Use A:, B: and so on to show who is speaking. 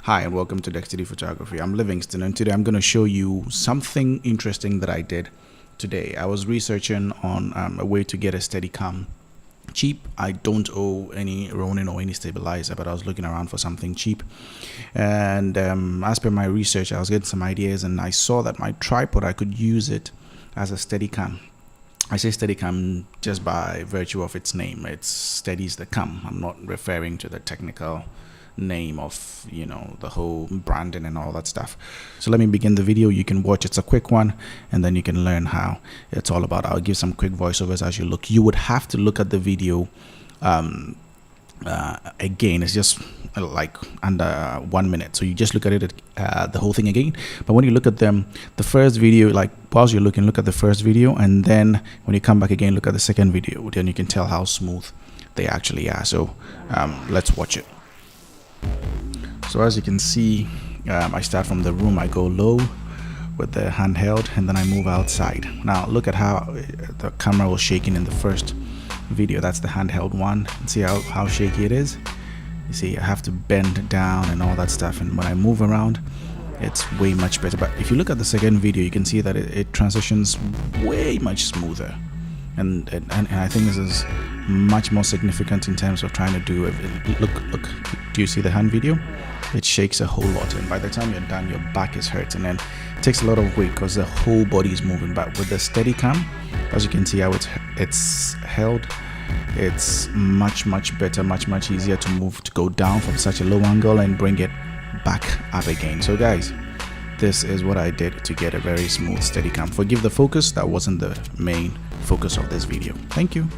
A: Hi and welcome to DextDee Photography. I'm Livingston and today I'm going to show you something interesting that I did today. I was researching on a way to get a steadicam cheap. I don't owe any Ronin or any stabilizer, but I was looking around for something cheap, and as per my research I was getting some ideas, and I saw that my tripod, I could use it as a steadicam. I say steadicam just by virtue of its name. It steadies the cam. I'm not referring to the technical name of, you know, the whole branding and all that stuff. So let me begin the video. You can watch, it's a quick one, and then you can learn how it's all about. I'll give some quick voiceovers as you look. You would have to look at the video again. It's just like under 1 minute, so you just look at it the whole thing again. But when you look at them, the first video, like whilst you're looking, look at the first video, and then when you come back again, look at the second video. Then you can tell how smooth they actually are. So let's watch it. So as you can see, I start from the room, I go low with the handheld, and then I move outside. Now look at how the camera was shaking in the first video. That's the handheld one. See how shaky it is. You see, I have to bend down and all that stuff, and when I move around, it's way much better. But if you look at the second video, you can see that it transitions way much smoother, and I think this is much more significant in terms of trying to do it. Look, do you see the hand video? It shakes a whole lot, and by the time you're done, your back is hurt, and then it takes a lot of weight because the whole body is moving. But with the Steadicam, as you can see how it's held, it's much better, much easier to move, to go down from such a low angle and bring it back up again. So guys, this is what I did to get a very smooth Steadicam. Forgive the focus, that wasn't the main focus of this video. Thank you.